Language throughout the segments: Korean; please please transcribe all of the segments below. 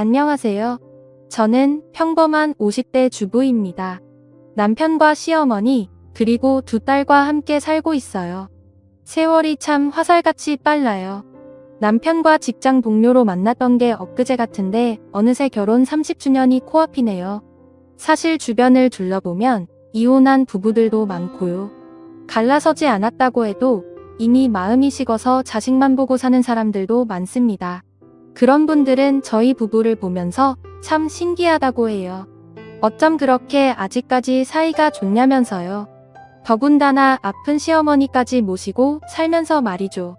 안녕하세요. 저는 평범한 50대 주부입니다. 남편과 시어머니, 그리고 두 딸과 함께 살고 있어요. 세월이 참 화살같이 빨라요. 남편과 직장 동료로 만났던 게 엊그제 같은데 어느새 결혼 30주년이 코앞이네요. 사실 주변을 둘러보면 이혼한 부부들도 많고요. 갈라서지 않았다고 해도 이미 마음이 식어서 자식만 보고 사는 사람들도 많습니다. 그런 분들은 저희 부부를 보면서 참 신기하다고 해요. 어쩜 그렇게 아직까지 사이가 좋냐면서요. 더군다나 아픈 시어머니까지 모시고 살면서 말이죠.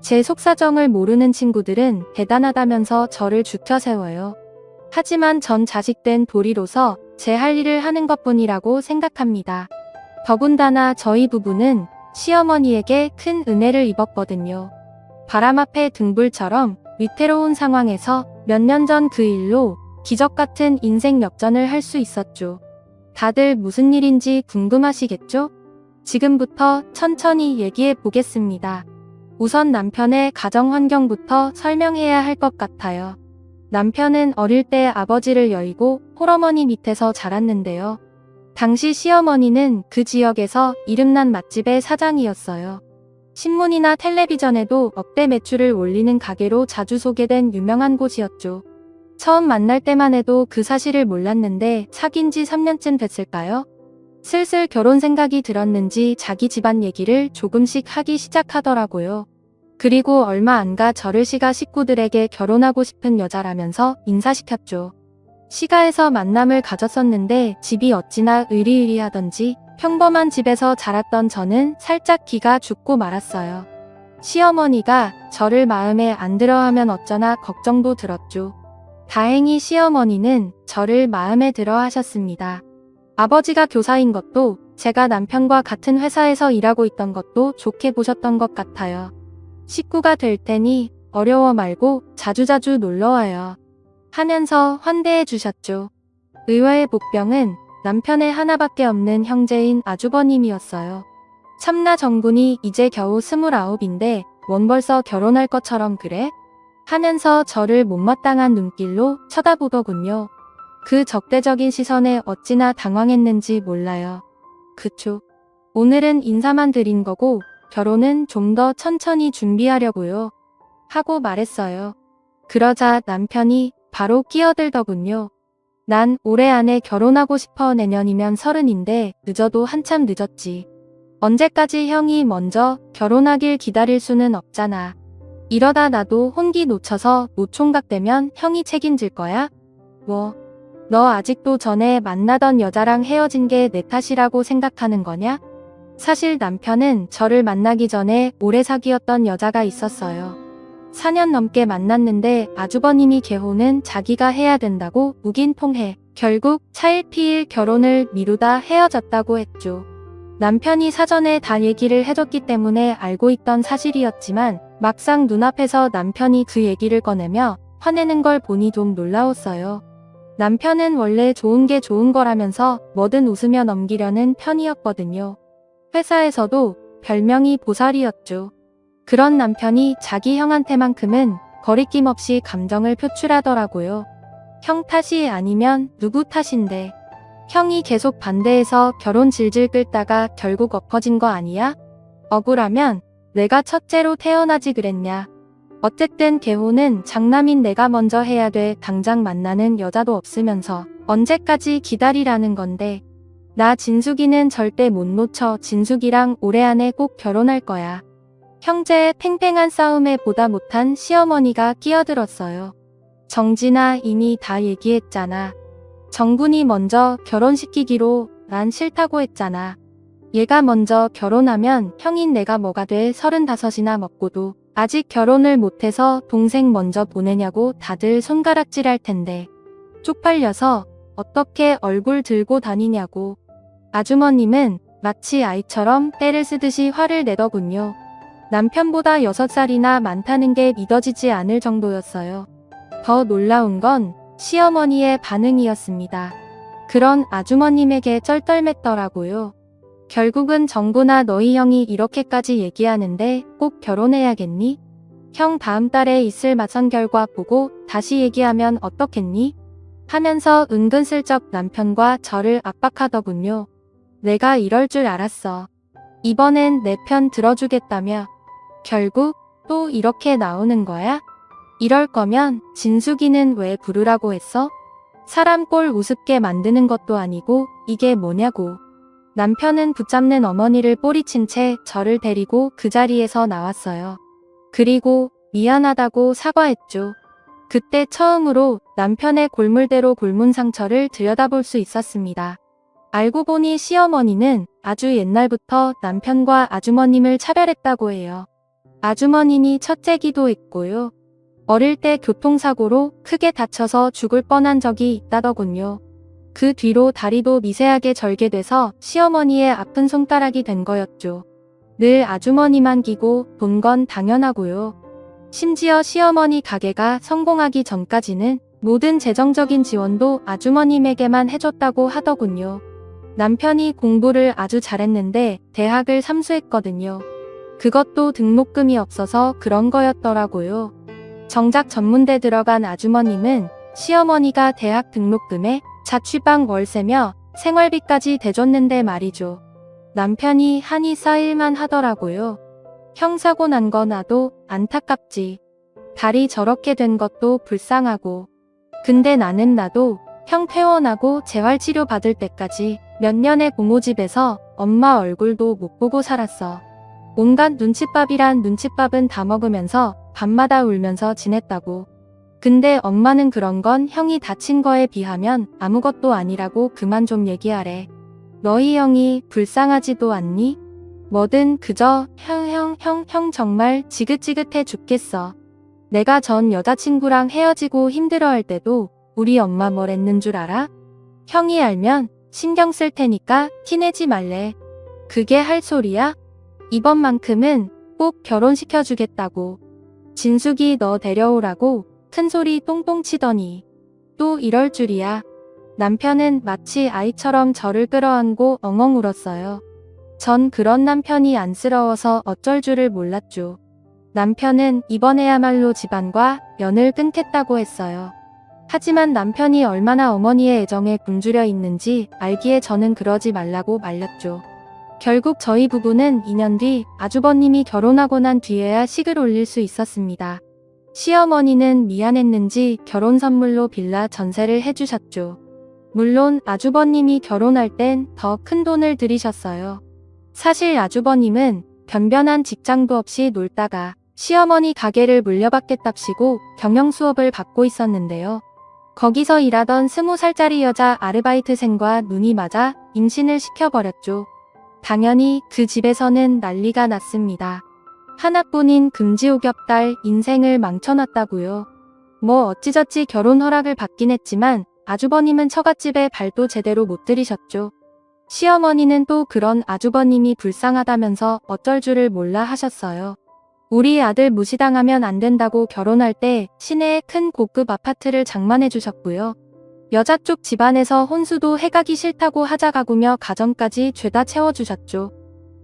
제 속사정을 모르는 친구들은 대단하다면서 저를 죽여 세워요. 하지만 전 자식된 도리로서 제 할 일을 하는 것뿐이라고 생각합니다. 더군다나 저희 부부는 시어머니에게 큰 은혜를 입었거든요. 바람 앞에 등불처럼 위태로운 상황에서 몇 년 전 그 일로 기적 같은 인생 역전을 할 수 있었죠. 다들 무슨 일인지 궁금하시겠죠? 지금부터 천천히 얘기해 보겠습니다. 우선 남편의 가정 환경부터 설명해야 할 것 같아요. 남편은 어릴 때 아버지를 여의고 홀어머니 밑에서 자랐는데요. 당시 시어머니는 그 지역에서 이름난 맛집의 사장이었어요. 신문이나 텔레비전에도 억대 매출을 올리는 가게로 자주 소개된 유명한 곳이었죠. 처음 만날 때만 해도 그 사실을 몰랐는데 사귄 지 3년쯤 됐을까요? 슬슬 결혼 생각이 들었는지 자기 집안 얘기를 조금씩 하기 시작하더라고요. 그리고 얼마 안 가 저를 시가 식구들에게 결혼하고 싶은 여자라면서 인사시켰죠. 시가에서 만남을 가졌었는데 집이 어찌나 으리으리하던지 평범한 집에서 자랐던 저는 살짝 기가 죽고 말았어요. 시어머니가 저를 마음에 안 들어 하면 어쩌나 걱정도 들었죠. 다행히 시어머니는 저를 마음에 들어 하셨습니다. 아버지가 교사인 것도 제가 남편과 같은 회사에서 일하고 있던 것도 좋게 보셨던 것 같아요. 식구가 될 테니 어려워 말고 자주자주 놀러와요. 하면서 환대해 주셨죠. 의외의 복병은 남편의 하나밖에 없는 형제인 아주버님이었어요. 참나 정군이 이제 겨우 29인데 원 벌써 결혼할 것처럼 그래? 하면서 저를 못마땅한 눈길로 쳐다보더군요. 그 적대적인 시선에 어찌나 당황했는지 몰라요. 그쵸. 오늘은 인사만 드린 거고 결혼은 좀 더 천천히 준비하려고요. 하고 말했어요. 그러자 남편이 바로 끼어들더군요. 난 올해 안에 결혼하고 싶어. 내년이면 30인데 늦어도 한참 늦었지. 언제까지 형이 먼저 결혼하길 기다릴 수는 없잖아. 이러다 나도 혼기 놓쳐서 노총각 되면 형이 책임질 거야? 뭐, 너 아직도 전에 만나던 여자랑 헤어진 게 내 탓이라고 생각하는 거냐? 사실 남편은 저를 만나기 전에 오래 사귀었던 여자가 있었어요. 4년 넘게 만났는데 아주버님이 개혼은 자기가 해야 된다고 묵인통해 결국 차일피일 결혼을 미루다 헤어졌다고 했죠. 남편이 사전에 다 얘기를 해줬기 때문에 알고 있던 사실이었지만 막상 눈앞에서 남편이 그 얘기를 꺼내며 화내는 걸 보니 좀 놀라웠어요. 남편은 원래 좋은 게 좋은 거라면서 뭐든 웃으며 넘기려는 편이었거든요. 회사에서도 별명이 보살이었죠. 그런 남편이 자기 형한테만큼은 거리낌 없이 감정을 표출하더라고요. 형 탓이 아니면 누구 탓인데. 형이 계속 반대해서 결혼 질질 끌다가 결국 엎어진 거 아니야? 억울하면 내가 첫째로 태어나지 그랬냐. 어쨌든 개혼은 장남인 내가 먼저 해야 돼. 당장 만나는 여자도 없으면서 언제까지 기다리라는 건데. 나 진숙이는 절대 못 놓쳐. 진숙이랑 올해 안에 꼭 결혼할 거야. 형제의 팽팽한 싸움에 보다 못한 시어머니가 끼어들었어요. 정진아, 이미 다 얘기했잖아. 정군이 먼저 결혼시키기로. 난 싫다고 했잖아. 얘가 먼저 결혼하면 형인 내가 뭐가 돼. 35이나 먹고도 아직 결혼을 못해서 동생 먼저 보내냐고 다들 손가락질할 텐데. 쪽팔려서 어떻게 얼굴 들고 다니냐고. 아주머님은 마치 아이처럼 때를 쓰듯이 화를 내더군요. 남편보다 6살이나 많다는 게 믿어지지 않을 정도였어요. 더 놀라운 건 시어머니의 반응이었습니다. 그런 아주머님에게 쩔쩔맸더라고요. 결국은 정구나 너희 형이 이렇게까지 얘기하는데 꼭 결혼해야겠니? 형 다음 달에 있을 맞선 결과 보고 다시 얘기하면 어떻겠니? 하면서 은근슬쩍 남편과 저를 압박하더군요. 내가 이럴 줄 알았어. 이번엔 내 편 들어주겠다며. 결국 또 이렇게 나오는 거야? 이럴 거면 진숙이는 왜 부르라고 했어? 사람 꼴 우습게 만드는 것도 아니고 이게 뭐냐고. 남편은 붙잡는 어머니를 뿌리친 채 저를 데리고 그 자리에서 나왔어요. 그리고 미안하다고 사과했죠. 그때 처음으로 남편의 골물대로 골문 상처를 들여다볼 수 있었습니다. 알고 보니 시어머니는 아주 옛날부터 남편과 아주머님을 차별했다고 해요. 아주머님이 첫째기도 했고요. 어릴 때 교통사고로 크게 다쳐서 죽을 뻔한 적이 있다더군요. 그 뒤로 다리도 미세하게 절개돼서 시어머니의 아픈 손가락이 된 거였죠. 늘 아주머니만 기고 본 건 당연하고요. 심지어 시어머니 가게가 성공하기 전까지는 모든 재정적인 지원도 아주머님에게만 해줬다고 하더군요. 남편이 공부를 아주 잘했는데 대학을 삼수했거든요. 그것도 등록금이 없어서 그런 거였더라고요. 정작 전문대 들어간 아주머님은 시어머니가 대학 등록금에 자취방 월세며 생활비까지 대줬는데 말이죠. 남편이 한이 쌓일만 하더라고요. 형 사고 난 거 나도 안타깝지. 다리 저렇게 된 것도 불쌍하고. 근데 나도 형 퇴원하고 재활치료 받을 때까지 몇 년의 고모집에서 엄마 얼굴도 못 보고 살았어. 온갖 눈칫밥이란 눈칫밥은 다 먹으면서 밤마다 울면서 지냈다고. 근데 엄마는 그런 건 형이 다친 거에 비하면 아무것도 아니라고 그만 좀 얘기하래. 너희 형이 불쌍하지도 않니? 뭐든 그저 형 정말 지긋지긋해 죽겠어. 내가 전 여자친구랑 헤어지고 힘들어할 때도 우리 엄마 뭘 했는 줄 알아? 형이 알면 신경 쓸 테니까 티내지 말래. 그게 할 소리야? 이번만큼은 꼭 결혼시켜주겠다고. 진숙이 너 데려오라고 큰소리 똥똥 치더니 또 이럴 줄이야. 남편은 마치 아이처럼 저를 끌어안고 엉엉 울었어요. 전 그런 남편이 안쓰러워서 어쩔 줄을 몰랐죠. 남편은 이번에야말로 집안과 연을 끊겠다고 했어요. 하지만 남편이 얼마나 어머니의 애정에 굶주려 있는지 알기에 저는 그러지 말라고 말렸죠. 결국 저희 부부는 2년 뒤 아주버님이 결혼하고 난 뒤에야 식을 올릴 수 있었습니다. 시어머니는 미안했는지 결혼 선물로 빌라 전세를 해주셨죠. 물론 아주버님이 결혼할 땐 더 큰 돈을 들이셨어요. 사실 아주버님은 변변한 직장도 없이 놀다가 시어머니 가게를 물려받겠답시고 경영 수업을 받고 있었는데요. 거기서 일하던 20살짜리 여자 아르바이트생과 눈이 맞아 임신을 시켜버렸죠. 당연히 그 집에서는 난리가 났습니다. 하나뿐인 금지옥엽 딸 인생을 망쳐놨다고요. 뭐 어찌저찌 결혼 허락을 받긴 했지만 아주버님은 처갓집에 발도 제대로 못 들이셨죠. 시어머니는 또 그런 아주버님이 불쌍하다면서 어쩔 줄을 몰라 하셨어요. 우리 아들 무시당하면 안 된다고 결혼할 때 시내에 큰 고급 아파트를 장만해 주셨고요. 여자 쪽 집안에서 혼수도 해가기 싫다고 하자가구며 가정까지 죄다 채워주셨죠.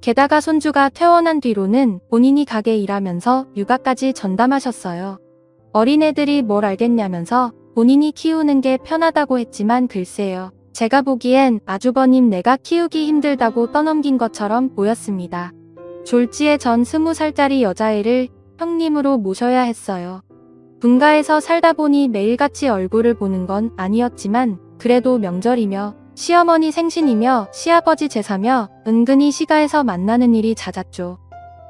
게다가 손주가 퇴원한 뒤로는 본인이 가게 일하면서 육아까지 전담하셨어요. 어린애들이 뭘 알겠냐면서 본인이 키우는 게 편하다고 했지만 글쎄요. 제가 보기엔 아주버님 내가 키우기 힘들다고 떠넘긴 것처럼 보였습니다. 졸지에 전 20살짜리 여자애를 형님으로 모셔야 했어요. 분가에서 살다 보니 매일같이 얼굴을 보는 건 아니었지만 그래도 명절이며 시어머니 생신이며 시아버지 제사며 은근히 시가에서 만나는 일이 잦았죠.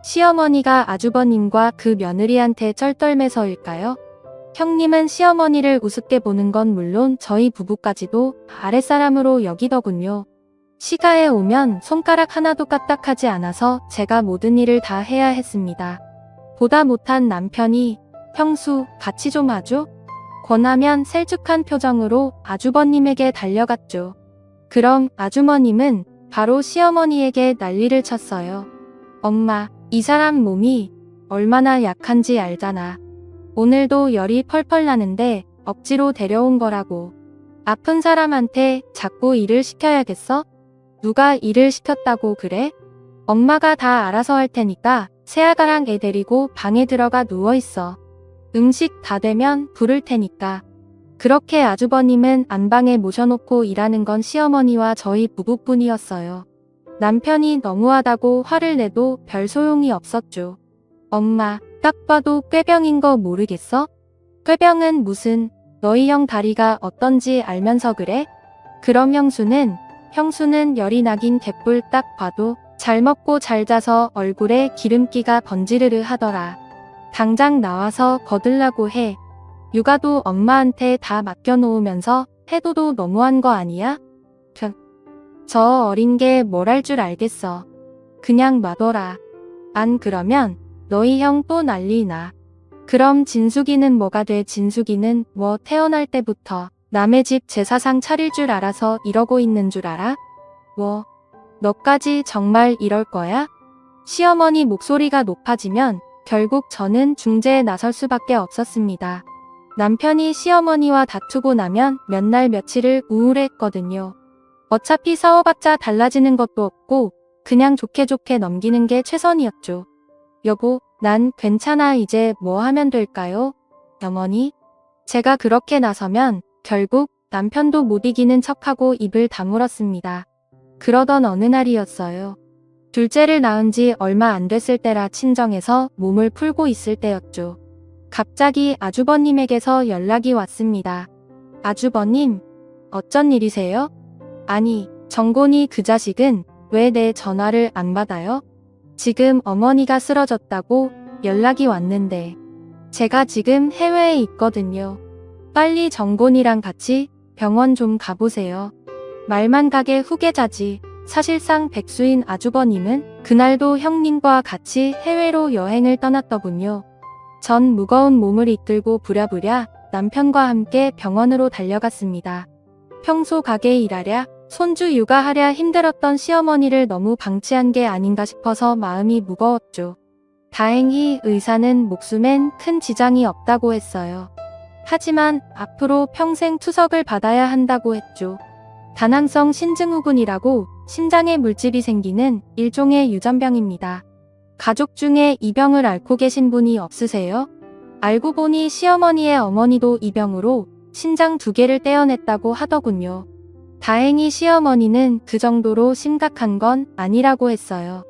시어머니가 아주버님과 그 며느리한테 쩔떨매서일까요? 형님은 시어머니를 우습게 보는 건 물론 저희 부부까지도 아랫사람으로 여기더군요. 시가에 오면 손가락 하나도 까딱하지 않아서 제가 모든 일을 다 해야 했습니다. 보다 못한 남편이 형수 같이 좀 하죠? 권하면 셀쭉한 표정으로 아주버님에게 달려갔죠. 그럼 아주머님은 바로 시어머니에게 난리를 쳤어요. 엄마, 이 사람 몸이 얼마나 약한지 알잖아. 오늘도 열이 펄펄 나는데 억지로 데려온 거라고. 아픈 사람한테 자꾸 일을 시켜야겠어? 누가 일을 시켰다고 그래? 엄마가 다 알아서 할 테니까 새아가랑 애 데리고 방에 들어가 누워있어. 음식 다 되면 부를 테니까. 그렇게 아주버님은 안방에 모셔놓고 일하는 건 시어머니와 저희 부부뿐이었어요. 남편이 너무하다고 화를 내도 별 소용이 없었죠. 엄마, 딱 봐도 꾀병인 거 모르겠어? 꾀병은 무슨, 너희 형 다리가 어떤지 알면서 그래? 그럼 형수는 열이 나긴 개뿔 딱 봐도 잘 먹고 잘 자서 얼굴에 기름기가 번지르르 하더라. 당장 나와서 거들라고 해. 육아도 엄마한테 다 맡겨놓으면서 해도도 너무한 거 아니야? 저 어린 게 뭘 할 줄 알겠어. 그냥 놔둬라. 안 그러면 너희 형 또 난리 나. 그럼 진숙이는 뭐가 돼? 진숙이는 뭐 태어날 때부터 남의 집 제사상 차릴 줄 알아서 이러고 있는 줄 알아? 뭐, 너까지 정말 이럴 거야? 시어머니 목소리가 높아지면 결국 저는 중재에 나설 수밖에 없었습니다. 남편이 시어머니와 다투고 나면 몇 날 며칠을 우울했거든요. 어차피 싸워봤자 달라지는 것도 없고 그냥 좋게 넘기는 게 최선이었죠. 여보, 난 괜찮아. 이제 뭐 하면 될까요? 어머니? 제가 그렇게 나서면 결국 남편도 못 이기는 척하고 입을 다물었습니다. 그러던 어느 날이었어요. 둘째를 낳은 지 얼마 안 됐을 때라 친정에서 몸을 풀고 있을 때였죠. 갑자기 아주버님에게서 연락이 왔습니다. 아주버님, 어쩐 일이세요? 아니, 정곤이 그 자식은 왜 내 전화를 안 받아요? 지금 어머니가 쓰러졌다고 연락이 왔는데 제가 지금 해외에 있거든요. 빨리 정곤이랑 같이 병원 좀 가보세요. 말만 가게 후계자지. 사실상 백수인 아주버님은 그날도 형님과 같이 해외로 여행을 떠났더군요. 전 무거운 몸을 이끌고 부랴부랴 남편과 함께 병원으로 달려갔습니다. 평소 가게 일하랴, 손주 육아하랴 힘들었던 시어머니를 너무 방치한 게 아닌가 싶어서 마음이 무거웠죠. 다행히 의사는 목숨엔 큰 지장이 없다고 했어요. 하지만 앞으로 평생 투석을 받아야 한다고 했죠. 다낭성 신증후군이라고 심장에 물집이 생기는 일종의 유전병입니다. 가족 중에 이 병을 앓고 계신 분이 없으세요? 알고 보니 시어머니의 어머니도 이 병으로 신장 2개를 떼어냈다고 하더군요. 다행히 시어머니는 그 정도로 심각한 건 아니라고 했어요.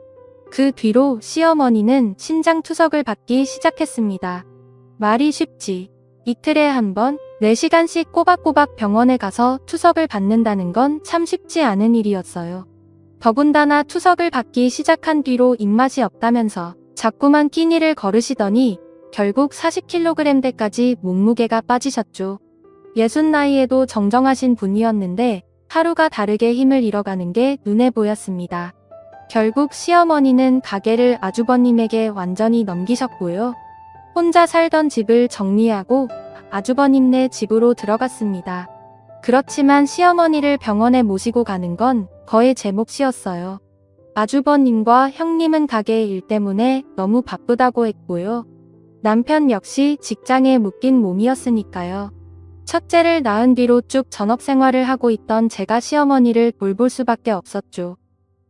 그 뒤로 시어머니는 신장 투석을 받기 시작했습니다. 말이 쉽지. 이틀에 한 번 4시간씩 꼬박꼬박 병원에 가서 투석을 받는다는 건 참 쉽지 않은 일이었어요. 더군다나 투석을 받기 시작한 뒤로 입맛이 없다면서 자꾸만 끼니를 거르시더니 결국 40kg대까지 몸무게가 빠지셨죠. 60 나이에도 정정하신 분이었는데 하루가 다르게 힘을 잃어가는 게 눈에 보였습니다. 결국 시어머니는 가게를 아주버님에게 완전히 넘기셨고요. 혼자 살던 집을 정리하고 아주버님네 집으로 들어갔습니다. 그렇지만 시어머니를 병원에 모시고 가는 건 거의 제 몫이었어요. 아주버님과 형님은 가게 일 때문에 너무 바쁘다고 했고요. 남편 역시 직장에 묶인 몸이었으니까요. 첫째를 낳은 뒤로 쭉 전업생활을 하고 있던 제가 시어머니를 돌볼 수밖에 없었죠.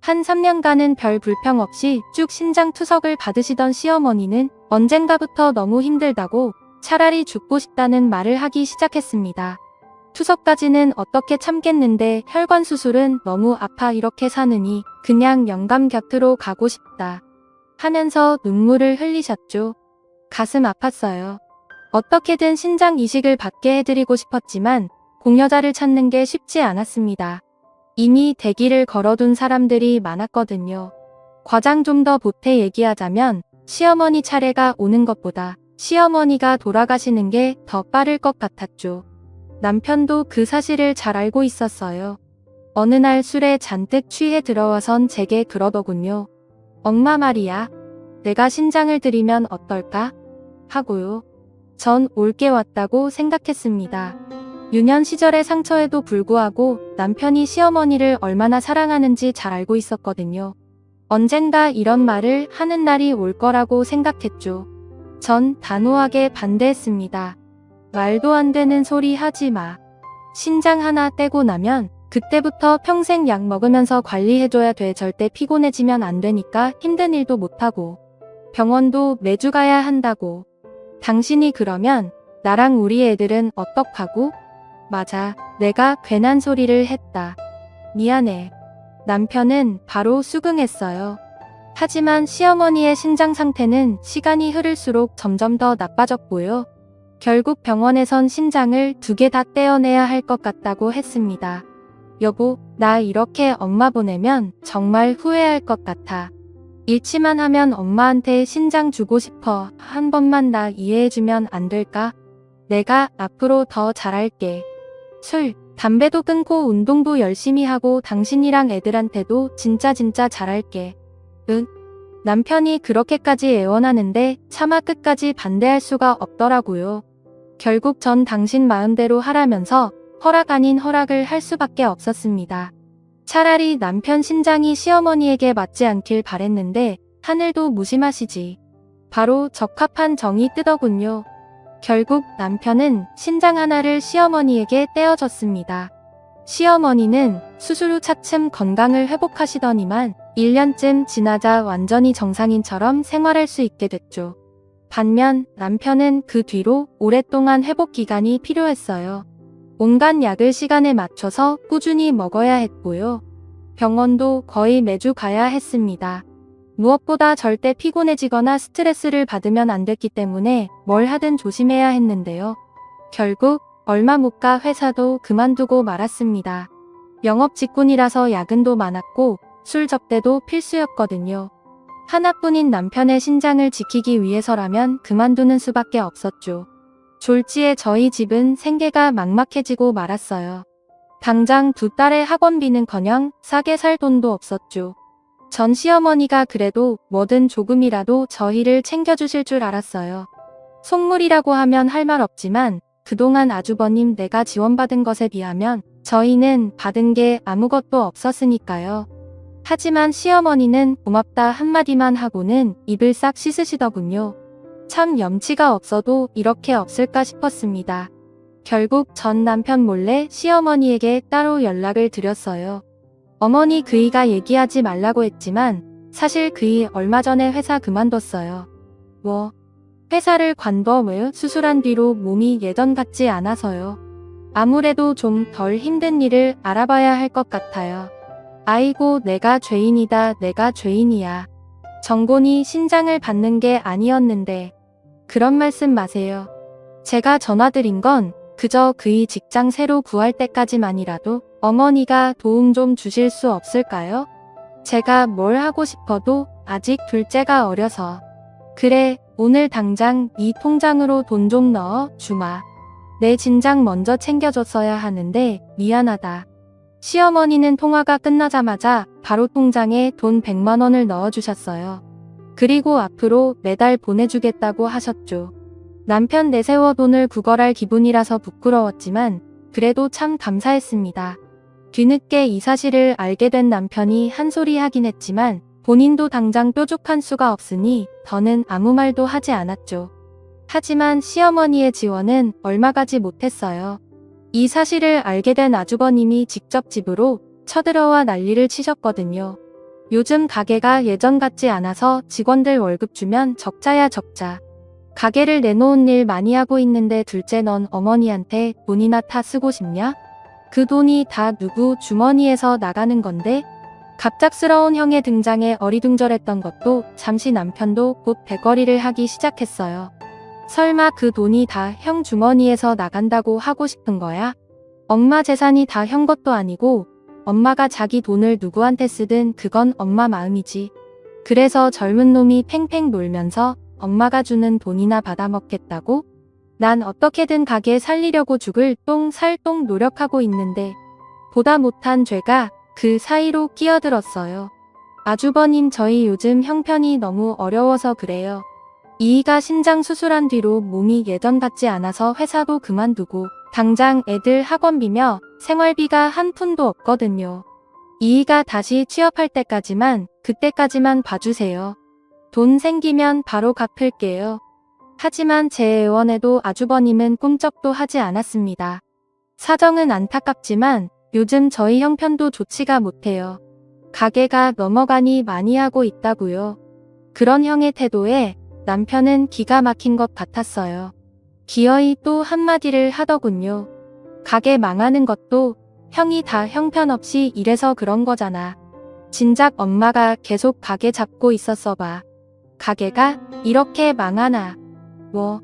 한 3년간은 별 불평 없이 쭉 신장 투석을 받으시던 시어머니는 언젠가부터 너무 힘들다고 차라리 죽고 싶다는 말을 하기 시작했습니다. 투석까지는 어떻게 참겠는데 혈관 수술은 너무 아파 이렇게 사느니 그냥 영감 곁으로 가고 싶다 하면서 눈물을 흘리셨죠. 가슴 아팠어요. 어떻게든 신장 이식을 받게 해드리고 싶었지만 공여자를 찾는 게 쉽지 않았습니다. 이미 대기를 걸어둔 사람들이 많았거든요. 과장 좀 더 보태 얘기하자면 시어머니 차례가 오는 것보다 시어머니가 돌아가시는 게 더 빠를 것 같았죠. 남편도 그 사실을 잘 알고 있었어요. 어느 날 술에 잔뜩 취해 들어와선 제게 그러더군요. 엄마 말이야. 내가 신장을 드리면 어떨까? 하고요. 전 옳게 왔다고 생각했습니다. 유년 시절의 상처에도 불구하고 남편이 시어머니를 얼마나 사랑하는지 잘 알고 있었거든요. 언젠가 이런 말을 하는 날이 올 거라고 생각했죠. 전 단호하게 반대했습니다. 말도 안 되는 소리 하지 마. 신장 하나 떼고 나면 그때부터 평생 약 먹으면서 관리해줘야 돼. 절대 피곤해지면 안 되니까 힘든 일도 못하고. 병원도 매주 가야 한다고. 당신이 그러면 나랑 우리 애들은 어떡하고? 맞아, 내가 괜한 소리를 했다. 미안해. 남편은 바로 수긍했어요. 하지만 시어머니의 신장 상태는 시간이 흐를수록 점점 더 나빠졌고요. 결국 병원에선 신장을 2개 다 떼어내야 할 것 같다고 했습니다. 여보, 나 이렇게 엄마 보내면 정말 후회할 것 같아. 잃지만 하면 엄마한테 신장 주고 싶어. 한 번만 나 이해해주면 안 될까? 내가 앞으로 더 잘할게. 술, 담배도 끊고 운동도 열심히 하고 당신이랑 애들한테도 진짜 잘할게. 응? 남편이 그렇게까지 애원하는데 차마 끝까지 반대할 수가 없더라고요. 결국 전 당신 마음대로 하라면서 허락 아닌 허락을 할 수밖에 없었습니다. 차라리 남편 신장이 시어머니에게 맞지 않길 바랬는데 하늘도 무심하시지. 바로 적합한 정이 뜨더군요. 결국 남편은 신장 하나를 시어머니에게 떼어줬습니다. 시어머니는 수술 후 차츰 건강을 회복하시더니만 1년쯤 지나자 완전히 정상인처럼 생활할 수 있게 됐죠. 반면 남편은 그 뒤로 오랫동안 회복 기간이 필요했어요. 온갖 약을 시간에 맞춰서 꾸준히 먹어야 했고요. 병원도 거의 매주 가야 했습니다. 무엇보다 절대 피곤해지거나 스트레스를 받으면 안 됐기 때문에 뭘 하든 조심해야 했는데요. 결국 얼마 못 가 회사도 그만두고 말았습니다. 영업 직군이라서 야근도 많았고 술 접대도 필수였거든요. 하나뿐인 남편의 신장을 지키기 위해서라면 그만두는 수밖에 없었죠. 졸지에 저희 집은 생계가 막막해지고 말았어요. 당장 2딸의 학원비는커녕 싸게 살 돈도 없었죠. 전 시어머니가 그래도 뭐든 조금이라도 저희를 챙겨주실 줄 알았어요. 속물이라고 하면 할 말 없지만 그동안 아주버님 내가 지원받은 것에 비하면 저희는 받은 게 아무것도 없었으니까요. 하지만 시어머니는 고맙다 한마디만 하고는 입을 싹 씻으시더군요. 참 염치가 없어도 이렇게 없을까 싶었습니다. 결국 전 남편 몰래 시어머니에게 따로 연락을 드렸어요. 어머니 그이가 얘기하지 말라고 했지만 사실 그이 얼마 전에 회사 그만뒀어요. 뭐? 회사를 관둬? 수술한 뒤로 몸이 예전 같지 않아서요. 아무래도 좀 덜 힘든 일을 알아봐야 할 것 같아요. 아이고 내가 죄인이다 내가 죄인이야. 정곤이 신장을 받는 게 아니었는데. 그런 말씀 마세요. 제가 전화드린 건 그저 그이 직장 새로 구할 때까지만이라도 어머니가 도움 좀 주실 수 없을까요? 제가 뭘 하고 싶어도 아직 둘째가 어려서. 그래, 오늘 당장 네 통장으로 돈 좀 넣어 주마. 내 진작 먼저 챙겨줬어야 하는데 미안하다. 시어머니는 통화가 끝나자마자 바로 통장에 돈 100만 원을 넣어주셨어요. 그리고 앞으로 매달 보내주겠다고 하셨죠. 남편 내세워 돈을 구걸할 기분이라서 부끄러웠지만 그래도 참 감사했습니다. 뒤늦게 이 사실을 알게 된 남편이 한 소리 하긴 했지만 본인도 당장 뾰족한 수가 없으니 더는 아무 말도 하지 않았죠. 하지만 시어머니의 지원은 얼마 가지 못했어요. 이 사실을 알게 된 아주버님이 직접 집으로 쳐들어와 난리를 치셨거든요. 요즘 가게가 예전 같지 않아서 직원들 월급 주면 적자야 적자. 가게를 내놓은 일 많이 하고 있는데 둘째 넌 어머니한테 돈이나 타 쓰고 싶냐? 그 돈이 다 누구 주머니에서 나가는 건데? 갑작스러운 형의 등장에 어리둥절했던 것도 잠시 남편도 곧 대거리를 하기 시작했어요. 설마 그 돈이 다 형 주머니에서 나간다고 하고 싶은 거야? 엄마 재산이 다 형 것도 아니고 엄마가 자기 돈을 누구한테 쓰든 그건 엄마 마음이지. 그래서 젊은 놈이 팽팽 놀면서 엄마가 주는 돈이나 받아먹겠다고? 난 어떻게든 가게 살리려고 죽을 똥 살 똥 노력하고 있는데 보다 못한 죄가 그 사이로 끼어들었어요. 아주버님 저희 요즘 형편이 너무 어려워서 그래요. 이이가 신장 수술한 뒤로 몸이 예전 같지 않아서 회사도 그만두고 당장 애들 학원비며 생활비가 한 푼도 없거든요. 이이가 다시 취업할 때까지만 그때까지만 봐주세요. 돈 생기면 바로 갚을게요. 하지만 제 애원에도 아주버님은 꿈쩍도 하지 않았습니다. 사정은 안타깝지만 요즘 저희 형편도 좋지가 못해요. 가게가 넘어가니 많이 하고 있다고요. 그런 형의 태도에 남편은 기가 막힌 것 같았어요. 기어이 또 한마디를 하더군요. 가게 망하는 것도 형이 다 형편없이 이래서 그런 거잖아. 진작 엄마가 계속 가게 잡고 있었어 봐. 가게가 이렇게 망하나. 뭐,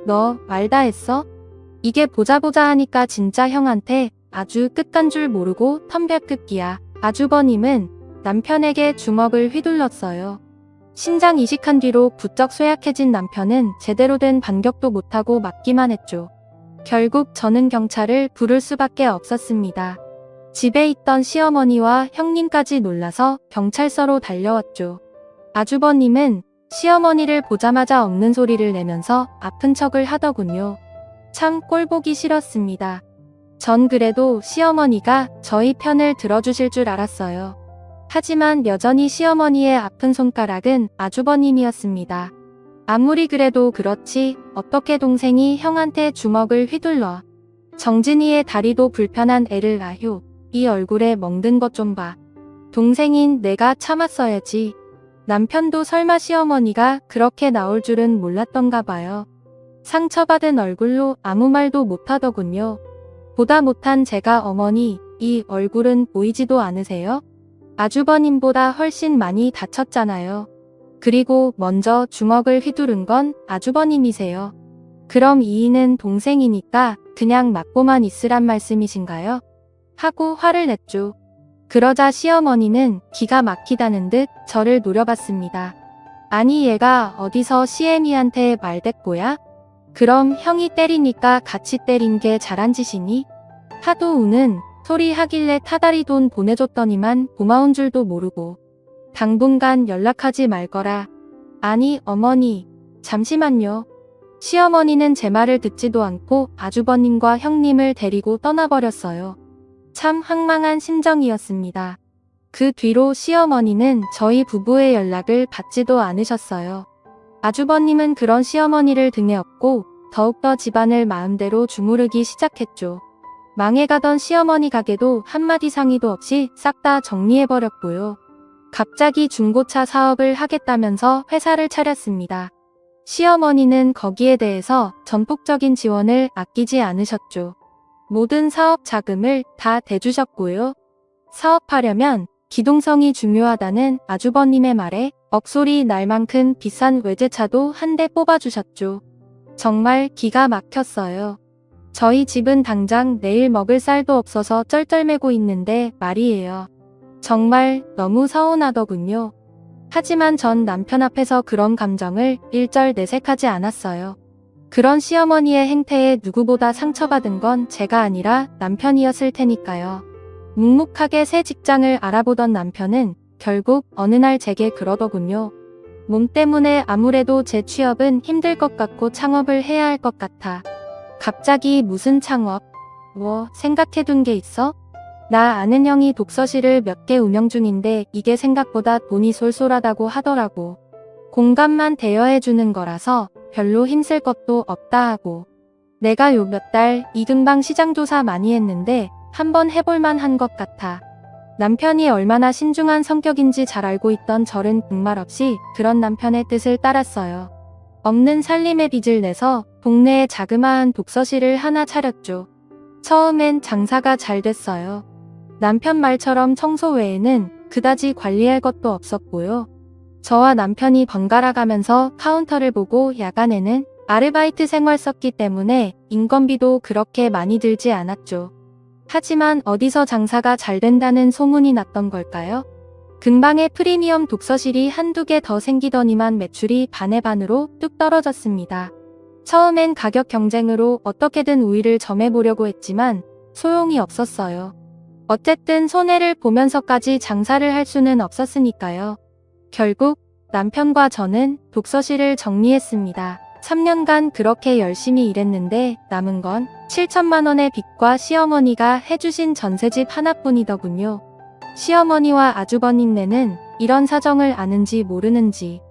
너 말다 했어? 이게 보자 하니까 진짜 형한테 아주 끝간 줄 모르고 텀벼급기야. 아주버님은 남편에게 주먹을 휘둘렀어요. 신장 이식한 뒤로 부쩍 쇠약해진 남편은 제대로 된 반격도 못하고 맞기만 했죠. 결국 저는 경찰을 부를 수밖에 없었습니다. 집에 있던 시어머니와 형님까지 놀라서 경찰서로 달려왔죠. 아주버님은 시어머니를 보자마자 없는 소리를 내면서 아픈 척을 하더군요. 참 꼴보기 싫었습니다. 전 그래도 시어머니가 저희 편을 들어주실 줄 알았어요. 하지만 여전히 시어머니의 아픈 손가락은 아주버님이었습니다. 아무리 그래도 그렇지 어떻게 동생이 형한테 주먹을 휘둘러. 정진이의 다리도 불편한 애를 아휴. 이 얼굴에 멍든 것 좀 봐. 동생인 내가 참았어야지. 남편도 설마 시어머니가 그렇게 나올 줄은 몰랐던가 봐요. 상처받은 얼굴로 아무 말도 못하더군요. 보다 못한 제가 어머니, 이 얼굴은 보이지도 않으세요? 아주버님보다 훨씬 많이 다쳤잖아요. 그리고 먼저 주먹을 휘두른 건 아주버님이세요. 그럼 이인은 동생이니까 그냥 맞고만 있으란 말씀이신가요? 하고 화를 냈죠. 그러자 시어머니는 기가 막히다는 듯 저를 노려봤습니다. 아니 얘가 어디서 시애미한테 말대꾸야? 그럼 형이 때리니까 같이 때린 게 잘한 짓이니? 하도 우는 소리 하길래 타다리 돈 보내줬더니만 고마운 줄도 모르고 당분간 연락하지 말거라. 아니 어머니 잠시만요. 시어머니는 제 말을 듣지도 않고 아주버님과 형님을 데리고 떠나버렸어요. 참 황망한 심정이었습니다. 그 뒤로 시어머니는 저희 부부의 연락을 받지도 않으셨어요. 아주버님은 그런 시어머니를 등에 업고 더욱더 집안을 마음대로 주무르기 시작했죠. 망해가던 시어머니 가게도 한마디 상의도 없이 싹 다 정리해버렸고요. 갑자기 중고차 사업을 하겠다면서 회사를 차렸습니다. 시어머니는 거기에 대해서 전폭적인 지원을 아끼지 않으셨죠. 모든 사업 자금을 다 대주셨고요. 사업하려면 기동성이 중요하다는 아주버님의 말에 억소리 날 만큼 비싼 외제차도 한 대 뽑아주셨죠. 정말 기가 막혔어요. 저희 집은 당장 내일 먹을 쌀도 없어서 쩔쩔매고 있는데 말이에요. 정말 너무 서운하더군요. 하지만 전 남편 앞에서 그런 감정을 일절 내색하지 않았어요. 그런 시어머니의 행태에 누구보다 상처받은 건 제가 아니라 남편이었을 테니까요. 묵묵하게 새 직장을 알아보던 남편은 결국 어느 날 제게 그러더군요. 몸 때문에 아무래도 제 취업은 힘들 것 같고 창업을 해야 할 것 같아. 갑자기 무슨 창업? 뭐 생각해둔 게 있어? 나 아는 형이 독서실을 몇 개 운영 중인데 이게 생각보다 돈이 쏠쏠하다고 하더라고. 공간만 대여해주는 거라서 별로 힘쓸 것도 없다 하고. 내가 요 몇 달 이근방 시장조사 많이 했는데 한번 해볼만 한 것 같아. 남편이 얼마나 신중한 성격인지 잘 알고 있던 저는 군말 없이 그런 남편의 뜻을 따랐어요. 없는 살림의 빚을 내서 동네에 자그마한 독서실을 하나 차렸죠. 처음엔 장사가 잘 됐어요. 남편 말처럼 청소 외에는 그다지 관리할 것도 없었고요. 저와 남편이 번갈아 가면서 카운터를 보고 야간에는 아르바이트 생활 썼기 때문에 인건비도 그렇게 많이 들지 않았죠. 하지만 어디서 장사가 잘 된다는 소문이 났던 걸까요? 근방에 프리미엄 독서실이 한두 개 더 생기더니만 매출이 반의 반으로 뚝 떨어졌습니다. 처음엔 가격 경쟁으로 어떻게든 우위를 점해보려고 했지만 소용이 없었어요. 어쨌든 손해를 보면서까지 장사를 할 수는 없었으니까요. 결국 남편과 저는 독서실을 정리했습니다. 3년간 그렇게 열심히 일했는데 남은 건 7천만 원의 빚과 시어머니가 해주신 전셋집 하나뿐이더군요. 시어머니와 아주버님네는 이런 사정을 아는지 모르는지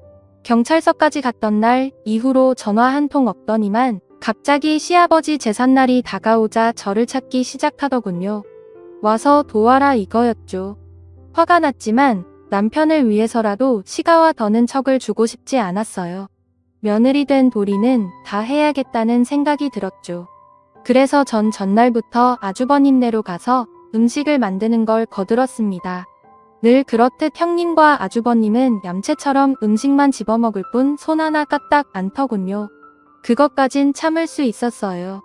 경찰서까지 갔던 날 이후로 전화 한 통 없더니만 갑자기 시아버지 제삿날이 다가오자 저를 찾기 시작하더군요. 와서 도와라 이거였죠. 화가 났지만 남편을 위해서라도 시가와 더는 척을 주고 싶지 않았어요. 며느리 된 도리는 다 해야겠다는 생각이 들었죠. 그래서 전 전날부터 아주버님네로 가서 음식을 만드는 걸 거들었습니다. 늘 그렇듯 형님과 아주버님은 얌체처럼 음식만 집어먹을 뿐 손 하나 까딱 안 터군요. 그것까진 참을 수 있었어요.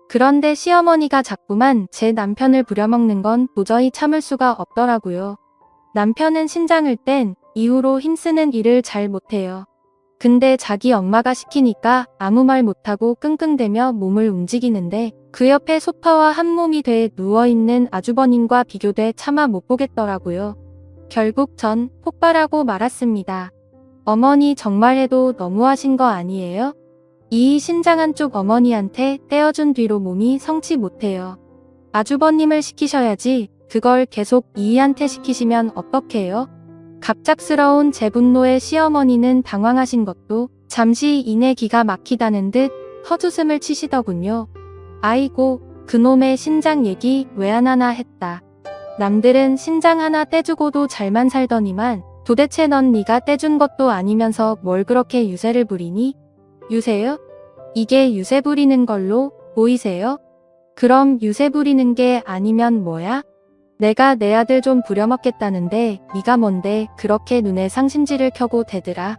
그런데 시어머니가 자꾸만 제 남편을 부려먹는 건 도저히 참을 수가 없더라고요. 남편은 신장을 뗀 이후로 힘쓰는 일을 잘 못해요. 근데 자기 엄마가 시키니까 아무 말 못하고 끙끙대며 몸을 움직이는데 그 옆에 소파와 한 몸이 돼 누워있는 아주버님과 비교돼 차마 못 보겠더라고요. 결국 전 폭발하고 말았습니다. 어머니 정말 해도 너무하신 거 아니에요? 이 신장한 쪽 어머니한테 떼어준 뒤로 몸이 성치 못해요. 아주버님을 시키셔야지 그걸 계속 이희한테 시키시면 어떡해요? 갑작스러운 제 분노에 시어머니는 당황하신 것도 잠시 이내 기가 막히다는 듯 헛웃음을 치시더군요. 아이고 그놈의 신장 얘기 왜 안 하나 했다. 남들은 신장 하나 떼주고도 잘만 살더니만 도대체 넌 네가 떼준 것도 아니면서 뭘 그렇게 유세를 부리니? 유세요? 이게 유세 부리는 걸로 보이세요? 그럼 유세 부리는 게 아니면 뭐야? 내가 내 아들 좀 부려먹겠다는데 네가 뭔데 그렇게 눈에 상심지를 켜고 대들아.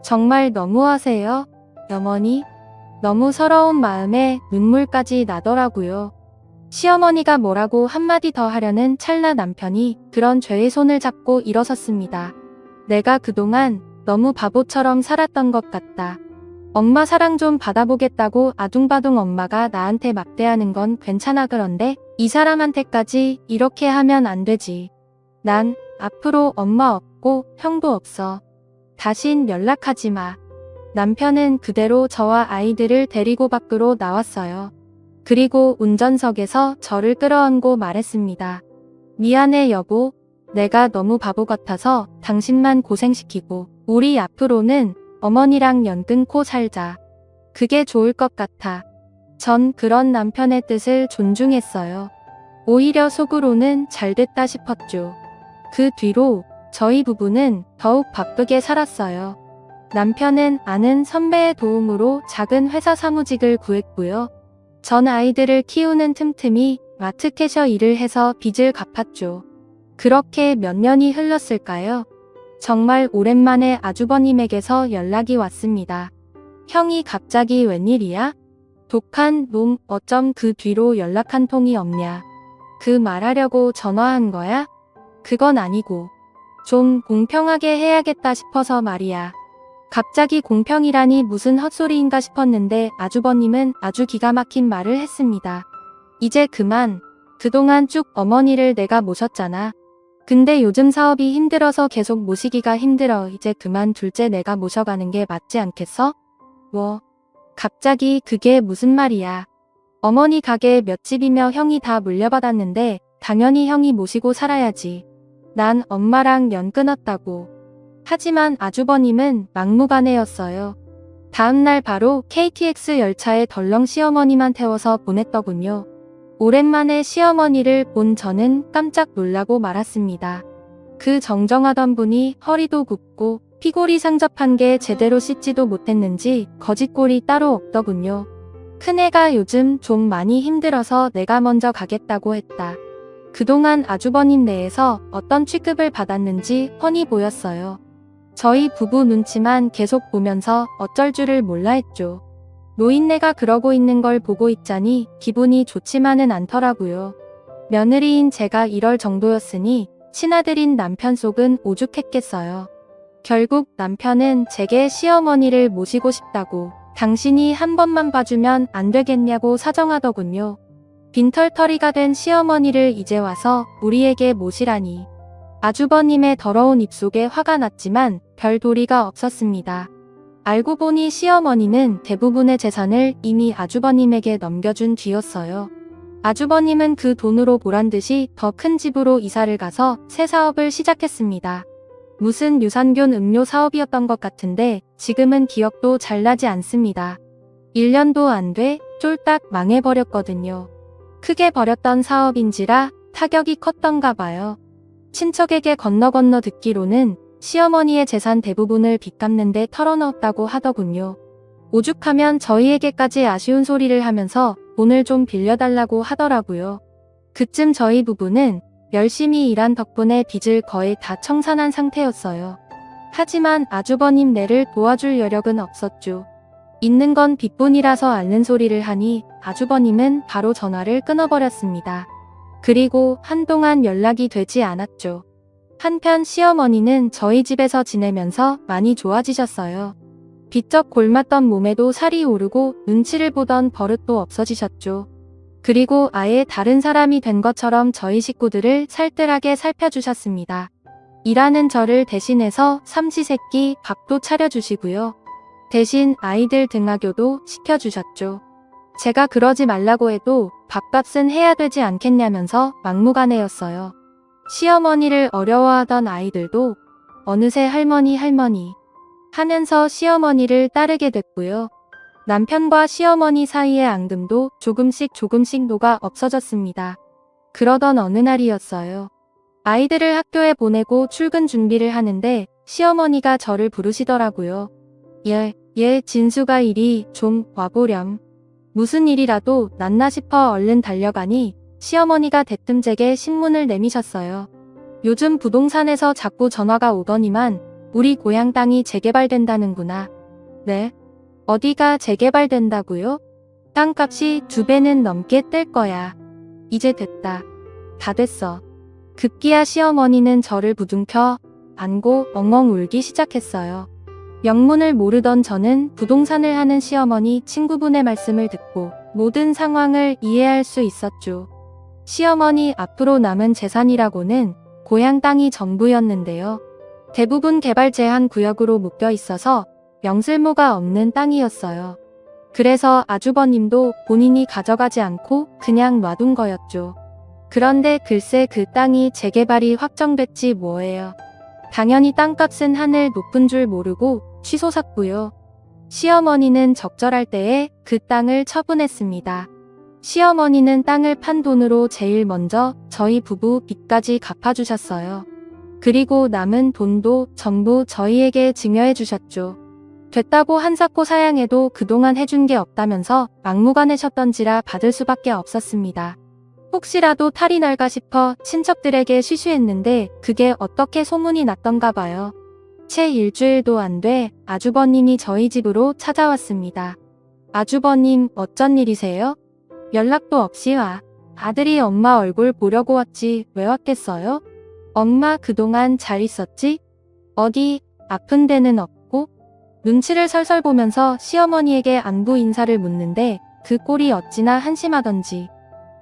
정말 너무하세요, 어머니. 너무 서러운 마음에 눈물까지 나더라고요. 시어머니가 뭐라고 한마디 더 하려는 찰나 남편이 그런 죄의 손을 잡고 일어섰습니다. 내가 그동안 너무 바보처럼 살았던 것 같다. 엄마 사랑 좀 받아보겠다고 아둥바둥 엄마가 나한테 막대하는 건 괜찮아 그런데 이 사람한테까지 이렇게 하면 안 되지. 난 앞으로 엄마 없고 형도 없어. 다신 연락하지 마. 남편은 그대로 저와 아이들을 데리고 밖으로 나왔어요. 그리고 운전석에서 저를 끌어안고 말했습니다. 미안해 여보. 내가 너무 바보 같아서 당신만 고생시키고 우리 앞으로는 어머니랑 연 끊고 살자. 그게 좋을 것 같아. 전 그런 남편의 뜻을 존중했어요. 오히려 속으로는 잘됐다 싶었죠. 그 뒤로 저희 부부는 더욱 바쁘게 살았어요. 남편은 아는 선배의 도움으로 작은 회사 사무직을 구했고요. 전 아이들을 키우는 틈틈이 마트 캐셔 일을 해서 빚을 갚았죠. 그렇게 몇 년이 흘렀을까요? 정말 오랜만에 아주버님에게서 연락이 왔습니다. 형이 갑자기 웬일이야? 독한 놈 어쩜 그 뒤로 연락 한 통이 없냐? 그 말하려고 전화한 거야? 그건 아니고 좀 공평하게 해야겠다 싶어서 말이야. 갑자기 공평이라니 무슨 헛소리인가 싶었는데 아주버님은 아주 기가 막힌 말을 했습니다. 이제 그만. 그동안 쭉 어머니를 내가 모셨잖아. 근데 요즘 사업이 힘들어서 계속 모시기가 힘들어. 이제 그만 둘째 내가 모셔가는 게 맞지 않겠어? 뭐? 갑자기 그게 무슨 말이야. 어머니 가게 몇 집이며 형이 다 물려받았는데 당연히 형이 모시고 살아야지. 난 엄마랑 연 끊었다고. 하지만 아주버님은 막무가내였어요. 다음날 바로 KTX 열차에 덜렁 시어머니만 태워서 보냈더군요. 오랜만에 시어머니를 본 저는 깜짝 놀라고 말았습니다. 그 정정하던 분이 허리도 굽고 피골이 상접한 게 제대로 씻지도 못했는지 거짓골이 따로 없더군요. 큰애가 요즘 좀 많이 힘들어서 내가 먼저 가겠다고 했다. 그동안 아주버님 내에서 어떤 취급을 받았는지 훤히 보였어요. 저희 부부 눈치만 계속 보면서 어쩔 줄을 몰라 했죠. 노인네가 그러고 있는 걸 보고 있자니 기분이 좋지만은 않더라고요. 며느리인 제가 이럴 정도였으니 친아들인 남편 속은 오죽했겠어요. 결국 남편은 제게 시어머니를 모시고 싶다고 당신이 한 번만 봐주면 안 되겠냐고 사정하더군요. 빈털터리가 된 시어머니를 이제 와서 우리에게 모시라니. 아주버님의 더러운 입속에 화가 났지만 별 도리가 없었습니다. 알고 보니 시어머니는 대부분의 재산을 이미 아주버님에게 넘겨준 뒤였어요. 아주버님은 그 돈으로 보란듯이 더 큰 집으로 이사를 가서 새 사업을 시작했습니다. 무슨 유산균 음료 사업이었던 것 같은데 지금은 기억도 잘 나지 않습니다. 1년도 안 돼 쫄딱 망해버렸거든요. 크게 버렸던 사업인지라 타격이 컸던가 봐요. 친척에게 건너 듣기로는 시어머니의 재산 대부분을 빚 갚는 데 털어넣었다고 하더군요. 오죽하면 저희에게까지 아쉬운 소리를 하면서 돈을 좀 빌려달라고 하더라고요. 그쯤 저희 부부는 열심히 일한 덕분에 빚을 거의 다 청산한 상태였어요. 하지만 아주버님 네를 도와줄 여력은 없었죠. 있는 건 빚뿐이라서 앓는 소리를 하니 아주버님은 바로 전화를 끊어버렸습니다. 그리고 한동안 연락이 되지 않았죠. 한편 시어머니는 저희 집에서 지내면서 많이 좋아지셨어요. 비쩍 골맞던 몸에도 살이 오르고 눈치를 보던 버릇도 없어지셨죠. 그리고 아예 다른 사람이 된 것처럼 저희 식구들을 살뜰하게 살펴주셨습니다. 일하는 저를 대신해서 삼시세끼 밥도 차려주시고요. 대신 아이들 등하교도 시켜주셨죠. 제가 그러지 말라고 해도 밥값은 해야 되지 않겠냐면서 막무가내였어요. 시어머니를 어려워하던 아이들도 어느새 할머니 하면서 시어머니를 따르게 됐고요. 남편과 시어머니 사이의 앙금도 조금씩 녹아 없어졌습니다. 그러던 어느 날이었어요. 아이들을 학교에 보내고 출근 준비를 하는데 시어머니가 저를 부르시더라고요. 진수가 이리 좀 와보렴. 무슨 일이라도 났나 싶어 얼른 달려가니 시어머니가 대뜸 제게 신문을 내미셨어요. 요즘 부동산에서 자꾸 전화가 오더니만 우리 고향 땅이 재개발된다는구나. 네? 어디가 재개발된다고요? 땅값이 2배는 넘게 뜰 거야. 이제 됐다. 다 됐어. 급기야 시어머니는 저를 부둥켜 안고 엉엉 울기 시작했어요. 영문을 모르던 저는 부동산을 하는 시어머니 친구분의 말씀을 듣고 모든 상황을 이해할 수 있었죠. 시어머니 앞으로 남은 재산이라고는 고향 땅이 전부였는데요. 대부분 개발 제한 구역으로 묶여 있어서 명슬모가 없는 땅이었어요. 그래서 아주버님도 본인이 가져가지 않고 그냥 놔둔 거였죠. 그런데 글쎄 그 땅이 재개발이 확정됐지 뭐예요. 당연히 땅값은 하늘 높은 줄 모르고 취소샀고요. 시어머니는 적절할 때에 그 땅을 처분했습니다. 시어머니는 땅을 판 돈으로 제일 먼저 저희 부부 빚까지 갚아주셨어요. 그리고 남은 돈도 전부 저희에게 증여해 주셨죠. 됐다고 한사코 사양해도 그동안 해준 게 없다면서 막무가내셨던지라 받을 수밖에 없었습니다. 혹시라도 탈이 날까 싶어 친척들에게 쉬쉬했는데 그게 어떻게 소문이 났던가 봐요. 채 일주일도 안 돼 아주버님이 저희 집으로 찾아왔습니다. 아주버님 어쩐 일이세요? 연락도 없이 와. 아들이 엄마 얼굴 보려고 왔지 왜 왔겠어요? 엄마 그동안 잘 있었지? 어디 아픈 데는 없고? 눈치를 설설 보면서 시어머니에게 안부 인사를 묻는데 그 꼴이 어찌나 한심하던지.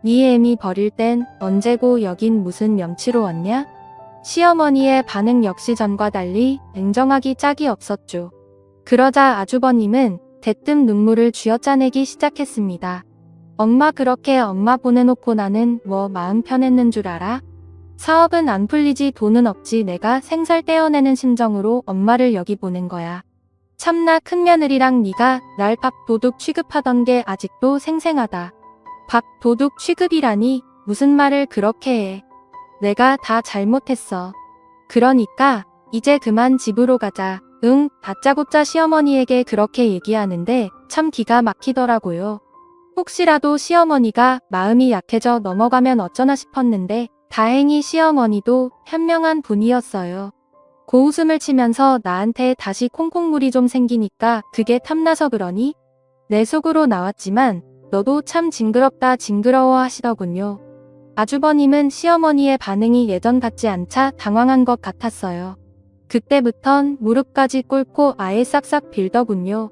네 애미 버릴 땐 언제고 여긴 무슨 명치로 왔냐? 시어머니의 반응 역시 전과 달리 냉정하기 짝이 없었죠. 그러자 아주버님은 대뜸 눈물을 쥐어짜내기 시작했습니다. 엄마 그렇게 엄마 보내놓고 나는 뭐 마음 편했는 줄 알아? 사업은 안 풀리지 돈은 없지 내가 생살 떼어내는 심정으로 엄마를 여기 보낸 거야. 참나 큰며느리랑 네가 날 밥 도둑 취급하던 게 아직도 생생하다. 밥 도둑 취급이라니 무슨 말을 그렇게 해. 내가 다 잘못했어. 그러니까 이제 그만 집으로 가자. 응, 다짜고짜 시어머니에게 그렇게 얘기하는데 참 기가 막히더라고요. 혹시라도 시어머니가 마음이 약해져 넘어가면 어쩌나 싶었는데 다행히 시어머니도 현명한 분이었어요. 고웃음을 치면서 나한테 다시 콩콩물이 좀 생기니까 그게 탐나서 그러니? 내 속으로 나왔지만 너도 참 징그럽다 징그러워 하시더군요. 아주버님은 시어머니의 반응이 예전 같지 않자 당황한 것 같았어요. 그때부턴 무릎까지 꿇고 아예 싹싹 빌더군요.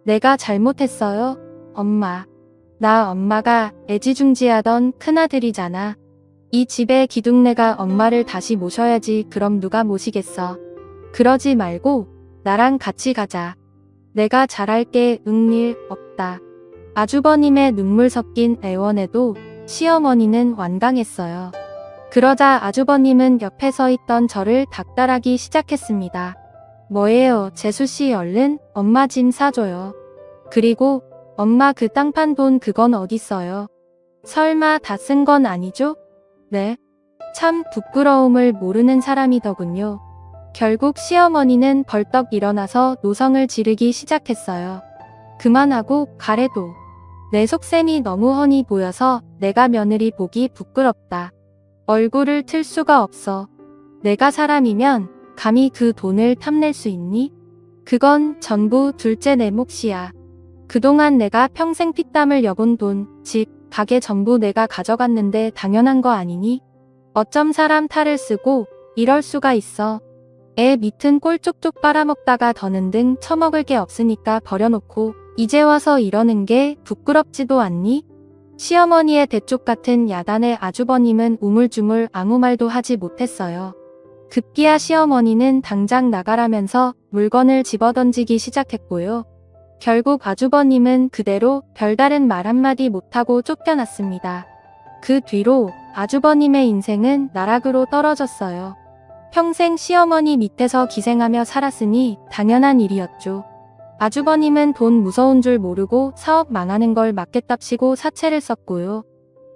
내가 잘못했어요? 엄마. 나 엄마가 애지중지하던 큰아들이잖아. 이 집에 기둥내가 엄마를 다시 모셔야지. 그럼 누가 모시겠어. 그러지 말고 나랑 같이 가자. 내가 잘할게. 일 없다. 아주버님의 눈물 섞인 애원에도 시어머니는 완강했어요. 그러자 아주버님은 옆에 서 있던 저를 닥달하기 시작했습니다. 뭐예요 재수씨 얼른 엄마 짐 싸줘요. 그리고 엄마 그 땅 판 돈 그건 어딨어요? 설마 다 쓴 건 아니죠? 네. 참 부끄러움을 모르는 사람이더군요. 결국 시어머니는 벌떡 일어나서 노성을 지르기 시작했어요. 그만하고 가래도. 내 속셈이 너무 훤히 보여서 내가 며느리 보기 부끄럽다. 얼굴을 틀 수가 없어. 내가 사람이면 감히 그 돈을 탐낼 수 있니? 그건 전부 둘째 내 몫이야. 그동안 내가 평생 피땀을 여본 돈, 집, 가게 전부 내가 가져갔는데 당연한 거 아니니? 어쩜 사람 탈을 쓰고 이럴 수가 있어. 애 밑은 꼴 쪽쪽 빨아먹다가 더는 등 처먹을 게 없으니까 버려놓고 이제 와서 이러는 게 부끄럽지도 않니? 시어머니의 대쪽 같은 야단에 아주버님은 우물쭈물 아무 말도 하지 못했어요. 급기야 시어머니는 당장 나가라면서 물건을 집어던지기 시작했고요. 결국 아주버님은 그대로 별다른 말 한마디 못하고 쫓겨났습니다. 그 뒤로 아주버님의 인생은 나락으로 떨어졌어요. 평생 시어머니 밑에서 기생하며 살았으니 당연한 일이었죠. 아주버님은 돈 무서운 줄 모르고 사업 망하는 걸 막겠답시고 사채를 썼고요.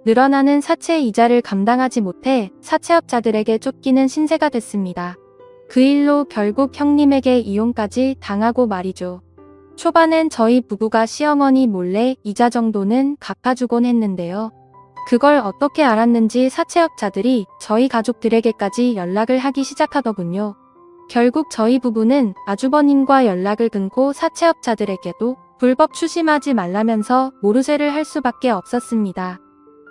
늘어나는 사채 이자를 감당하지 못해 사채업자들에게 쫓기는 신세가 됐습니다. 그 일로 결국 형님에게 이혼까지 당하고 말이죠. 초반엔 저희 부부가 시어머니 몰래 이자 정도는 갚아주곤 했는데요. 그걸 어떻게 알았는지 사채업자들이 저희 가족들에게까지 연락을 하기 시작하더군요. 결국 저희 부부는 아주버님과 연락을 끊고 사채업자들에게도 불법 추심하지 말라면서 모르쇠를 할 수밖에 없었습니다.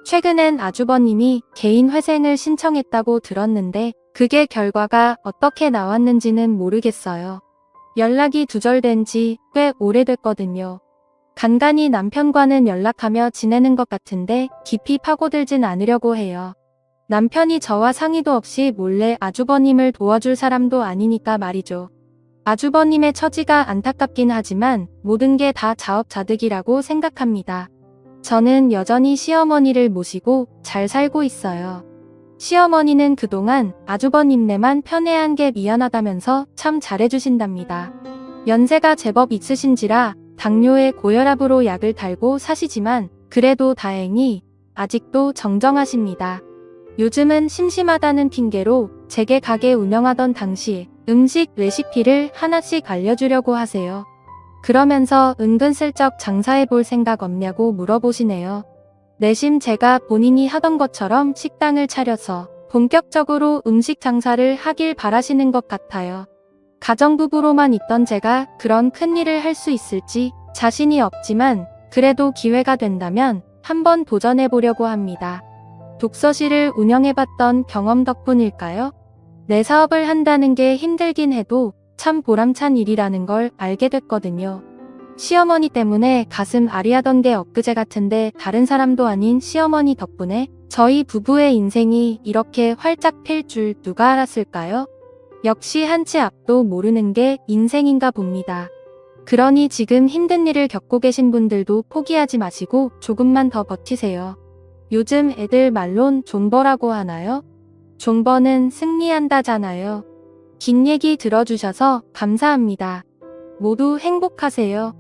최근엔 아주버님이 개인 회생을 신청했다고 들었는데 그게 결과가 어떻게 나왔는지는 모르겠어요. 연락이 두절된 지 꽤 오래됐거든요. 간간히 남편과는 연락하며 지내는 것 같은데 깊이 파고들진 않으려고 해요. 남편이 저와 상의도 없이 몰래 아주버님을 도와줄 사람도 아니니까 말이죠. 아주버님의 처지가 안타깝긴 하지만 모든 게 다 자업자득이라고 생각합니다. 저는 여전히 시어머니를 모시고 잘 살고 있어요. 시어머니는 그동안 아주버님네만 편애한 게 미안하다면서 참 잘해주신답니다. 연세가 제법 있으신지라 당뇨에 고혈압으로 약을 달고 사시지만 그래도 다행히 아직도 정정하십니다. 요즘은 심심하다는 핑계로 제게 가게 운영하던 당시 음식 레시피를 하나씩 알려주려고 하세요. 그러면서 은근슬쩍 장사해볼 생각 없냐고 물어보시네요. 내심 제가 본인이 하던 것처럼 식당을 차려서 본격적으로 음식 장사를 하길 바라시는 것 같아요. 가정부부로만 있던 제가 그런 큰일을 할 수 있을지 자신이 없지만 그래도 기회가 된다면 한번 도전해보려고 합니다. 독서실을 운영해봤던 경험 덕분일까요? 내 사업을 한다는 게 힘들긴 해도 참 보람찬 일이라는 걸 알게 됐거든요. 시어머니 때문에 가슴 아리하던 게 엊그제 같은데 다른 사람도 아닌 시어머니 덕분에 저희 부부의 인생이 이렇게 활짝 필 줄 누가 알았을까요? 역시 한치 앞도 모르는 게 인생인가 봅니다. 그러니 지금 힘든 일을 겪고 계신 분들도 포기하지 마시고 조금만 더 버티세요. 요즘 애들 말론 존버라고 하나요? 존버는 승리한다잖아요. 긴 얘기 들어주셔서 감사합니다. 모두 행복하세요.